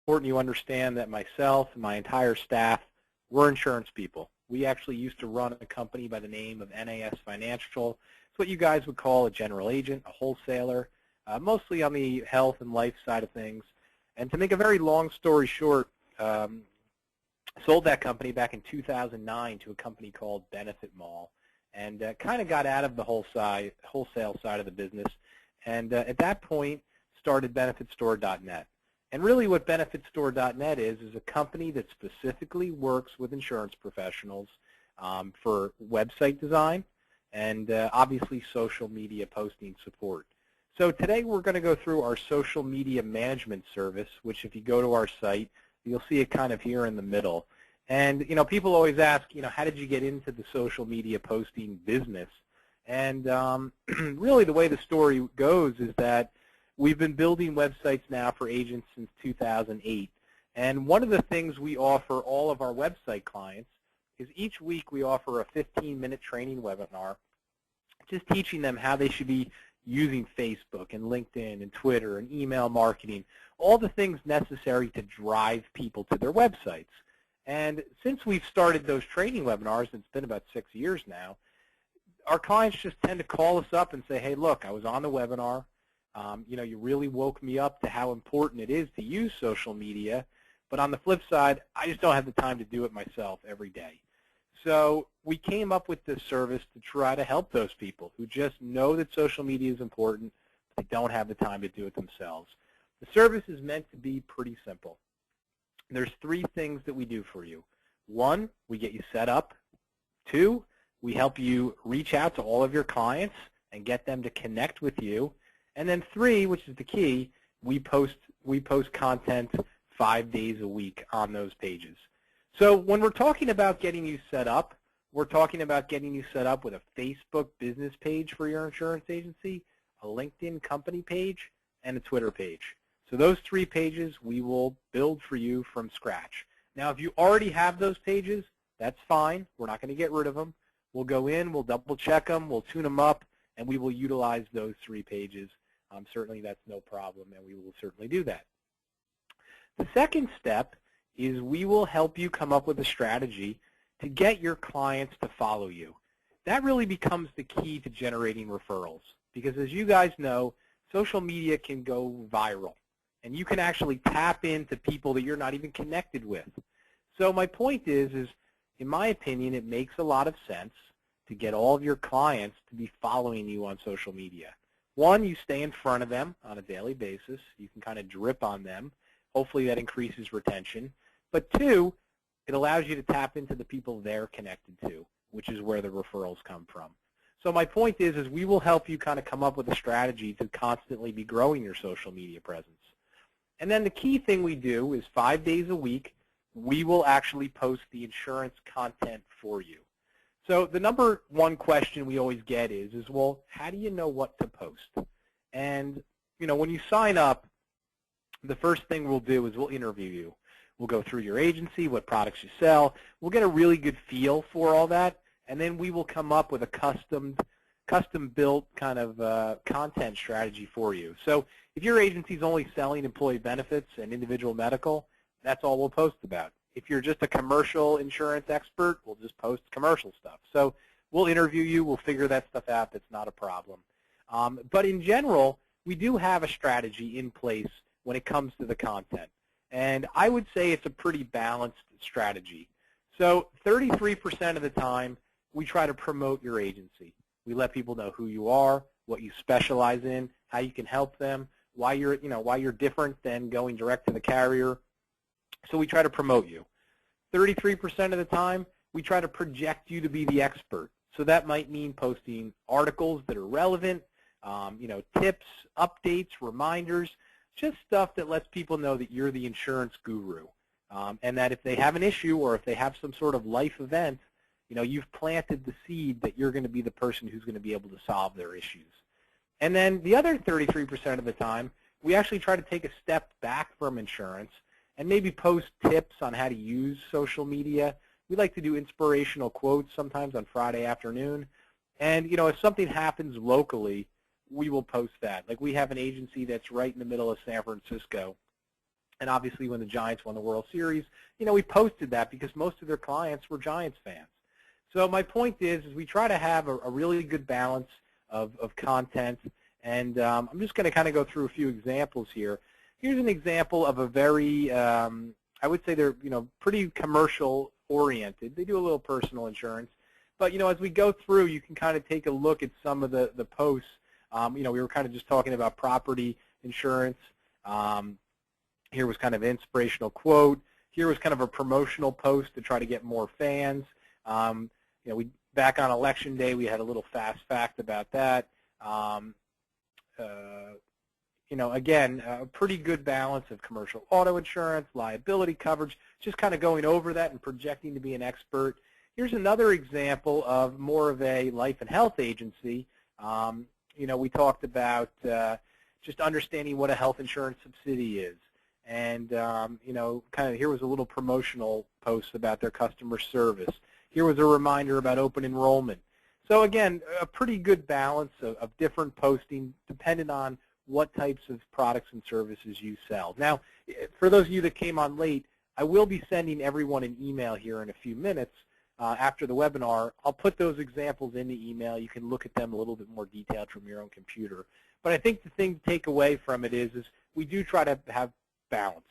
important you understand that myself and my entire staff, we're insurance people. We actually used to run a company by the name of NAS Financial. It's what you guys would call a general agent, a wholesaler, mostly on the health and life side of things. And to make a very long story short, sold that company back in 2009 to a company called Benefit Mall, and kind of got out of the wholesale side of the business, and at that point started BenefitStore.net. And really what BenefitStore.net is a company that specifically works with insurance professionals for website design and obviously social media posting support. So today we're going to go through our social media management service, which if you go to our site, you'll see it kind of here in the middle. And, people always ask, how did you get into the social media posting business? And really the way the story goes is that we've been building websites now for agents since 2008. And one of the things we offer all of our website clients is each week we offer a 15-minute training webinar just teaching them how they should be using Facebook and LinkedIn and Twitter and email marketing, all the things necessary to drive people to their websites. And since we've started those training webinars, it's been about 6 years now, our clients just tend to call us up and say, hey, look, I was on the webinar. You really woke me up to how important it is to use social media. But on the flip side, I just don't have the time to do it myself every day. So we came up with this service to try to help those people who just know that social media is important, but they don't have the time to do it themselves. The service is meant to be pretty simple. There's 3 things that we do for you. 1, we get you set up. 2, we help you reach out to all of your clients and get them to connect with you. And then 3, which is the key, we post content 5 days a week on those pages. So when we're talking about getting you set up, we're talking about getting you set up with a Facebook business page for your insurance agency, a LinkedIn company page, and a Twitter page. So those 3 pages we will build for you from scratch. Now, if you already have those pages, that's fine. We're not going to get rid of them. We'll go in, we'll double check them, we'll tune them up, and we will utilize those 3 pages. Certainly that's no problem, and we will certainly do that. The second step is we will help you come up with a strategy to get your clients to follow you. That really becomes the key to generating referrals, because as you guys know, social media can go viral, and you can actually tap into people that you're not even connected with. So my point is in my opinion, it makes a lot of sense to get all of your clients to be following you on social media. 1, you stay in front of them on a daily basis. You can kind of drip on them. Hopefully that increases retention. But 2, it allows you to tap into the people they're connected to, which is where the referrals come from. So my point is we will help you kind of come up with a strategy to constantly be growing your social media presence. And then the key thing we do is 5 days a week, we will actually post the insurance content for you. So the number 1 question we always get is, well, how do you know what to post? And, when you sign up, the first thing we'll do is we'll interview you. We'll go through your agency, what products you sell. We'll get a really good feel for all that, and then we will come up with a custom-built kind of content strategy for you. So if your agency is only selling employee benefits and individual medical, that's all we'll post about. If you're just a commercial insurance expert, we'll just post commercial stuff. So we'll interview you. We'll figure that stuff out. That's not a problem. But in general, we do have a strategy in place when it comes to the content. And I would say it's a pretty balanced strategy. So 33% of the time, we try to promote your agency. We let people know who you are, what you specialize in, how you can help them, why you're different than going direct to the carrier. So we try to promote you. 33% of the time, we try to project you to be the expert. So that might mean posting articles that are relevant, tips, updates, reminders, just stuff that lets people know that you're the insurance guru, and that if they have an issue or if they have some sort of life event, you've planted the seed that you're going to be the person who's going to be able to solve their issues. And then the other 33% of the time, we actually try to take a step back from insurance and maybe post tips on how to use social media. We like to do inspirational quotes sometimes on Friday afternoon. And, if something happens locally, we will post that. Like we have an agency that's right in the middle of San Francisco, And obviously when the Giants won the World Series, we posted that because most of their clients were Giants fans. So my point is we try to have a really good balance of content. And I'm just going to kind of go through a few examples here. Here's an example of a very, I would say they're, pretty commercial oriented. They do a little personal insurance. But, as we go through, you can kind of take a look at some of the posts. We were kind of just talking about property insurance. Here was kind of an inspirational quote. Here was kind of a promotional post to try to get more fans. We back on election day, we had a little fast fact about that. Again, a pretty good balance of commercial auto insurance, liability coverage, just kind of going over that and projecting to be an expert. Here's another example of more of a life and health agency. We talked about just understanding what a health insurance subsidy is. And, kind of here was a little promotional post about their customer service. Here was a reminder about open enrollment. So, again, a pretty good balance of different posting depending on what types of products and services you sell. Now, for those of you that came on late, I will be sending everyone an email here in a few minutes after the webinar. I'll put those examples in the email. You can look at them a little bit more detailed from your own computer. But I think the thing to take away from it is we do try to have balance.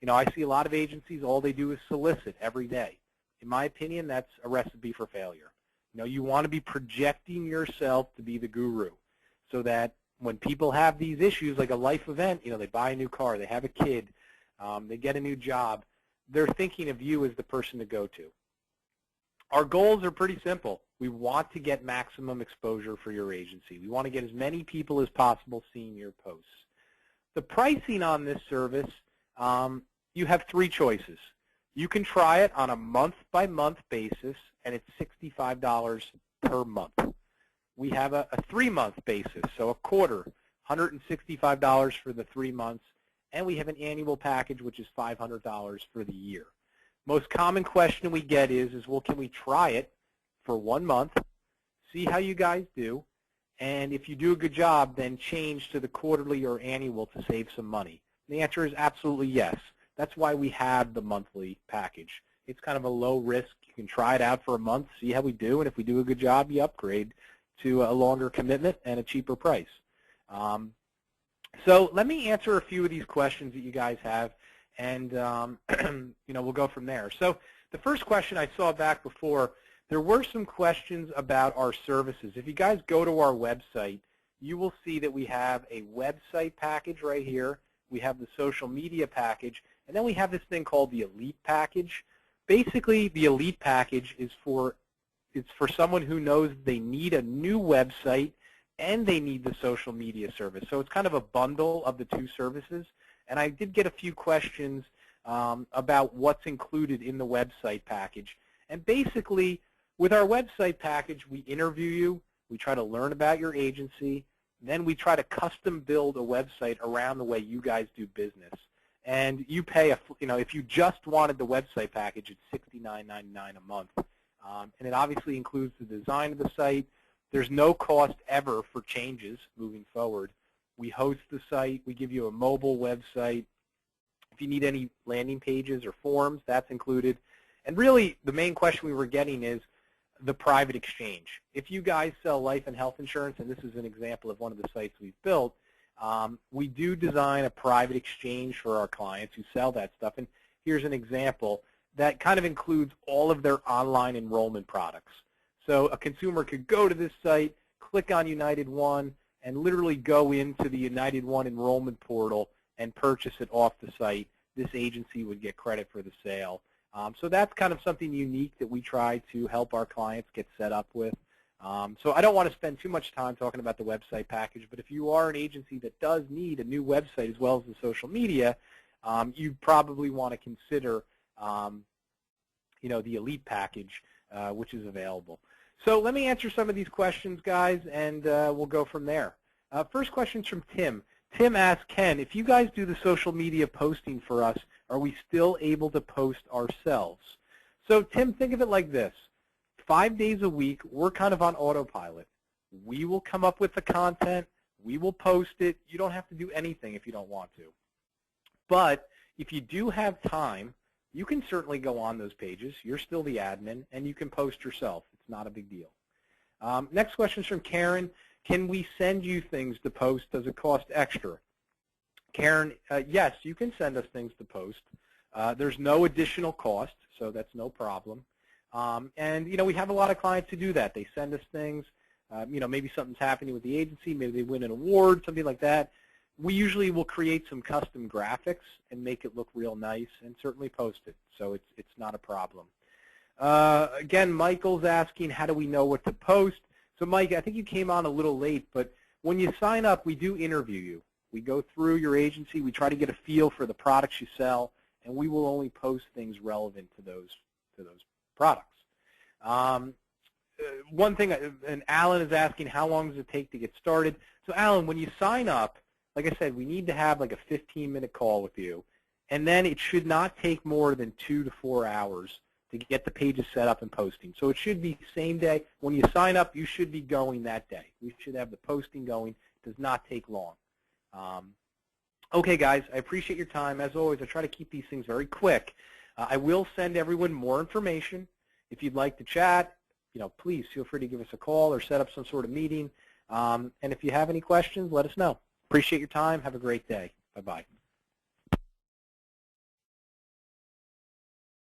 I see a lot of agencies, all they do is solicit every day. In my opinion, that's a recipe for failure. You want to be projecting yourself to be the guru so that when people have these issues like a life event, they buy a new car, they have a kid, they get a new job, they're thinking of you as the person to go to. Our goals are pretty simple. We want to get maximum exposure for your agency. We want to get as many people as possible seeing your posts. The pricing on this service, you have three choices. You can try it on a month-by-month basis, and it's $65 per month. We have a 3-month basis, so a quarter, $165 for the 3 months, and we have an annual package, which is $500 for the year. Most common question we get is, well, can we try it for 1 month, see how you guys do, and if you do a good job, then change to the quarterly or annual to save some money? And the answer is absolutely yes. That's why we have the monthly package. It's kind of a low risk. You can try it out for a month, see how we do, and if we do a good job, you upgrade to a longer commitment and a cheaper price. So let me answer a few of these questions that you guys have, and we'll go from there. So the first question I saw back before, there were some questions about our services. If you guys go to our website, you will see that we have a website package right here. We have the social media package, and then we have this thing called the Elite package. Basically, the Elite package is for someone who knows they need a new website and they need the social media service. So it's kind of a bundle of the two services. And I did get a few questions about what's included in the website package. And basically, with our website package, we interview you, we try to learn about your agency, then we try to custom build a website around the way you guys do business. And you pay, if you just wanted the website package, it's $69.99 a month. And it obviously includes the design of the site. There's no cost ever for changes moving forward. We host the site. We give you a mobile website. If you need any landing pages or forms, that's included. And really, the main question we were getting is the private exchange. If you guys sell life and health insurance, and this is an example of one of the sites we've built, we do design a private exchange for our clients who sell that stuff. And here's an example that kind of includes all of their online enrollment products. So a consumer could go to this site, click on United One, and literally go into the United One enrollment portal and purchase it off the site. This agency would get credit for the sale. So that's kind of something unique that we try to help our clients get set up with. So I don't want to spend too much time talking about the website package, but if you are an agency that does need a new website as well as the social media, you probably want to consider the Elite package, which is available. So let me answer some of these questions, guys, and we'll go from there. First question's from Tim. Tim asks, Ken, if you guys do the social media posting for us, are we still able to post ourselves? So Tim, think of it like this. 5 days a week, we're kind of on autopilot. We will come up with the content. We will post it. You don't have to do anything if you don't want to. But if you do have time, you can certainly go on those pages. You're still the admin, and you can post yourself. It's not a big deal. Next question is from Karen. Can we send you things to post? Does it cost extra? Karen, yes, you can send us things to post. There's no additional cost, so that's no problem. And, we have a lot of clients who do that. They send us things. Maybe something's happening with the agency. Maybe they win an award, something like that. We usually will create some custom graphics and make it look real nice and certainly post it. So it's not a problem. Again, Michael's asking, how do we know what to post? So, Mike, I think you came on a little late, but when you sign up, we do interview you. We go through your agency. We try to get a feel for the products you sell, and we will only post things relevant to those products. One thing, and Alan is asking, how long does it take to get started? So, Alan, when you sign up, like I said, we need to have like a 15-minute call with you, and then it should not take more than 2 to 4 hours to get the pages set up and posting. So it should be same day. When you sign up, you should be going that day. We should have the posting going. It does not take long. Okay, guys, I appreciate your time. As always, I try to keep these things very quick. I will send everyone more information. If you'd like to chat, please feel free to give us a call or set up some sort of meeting. And if you have any questions, let us know. Appreciate your time. Have a great day. Bye-bye.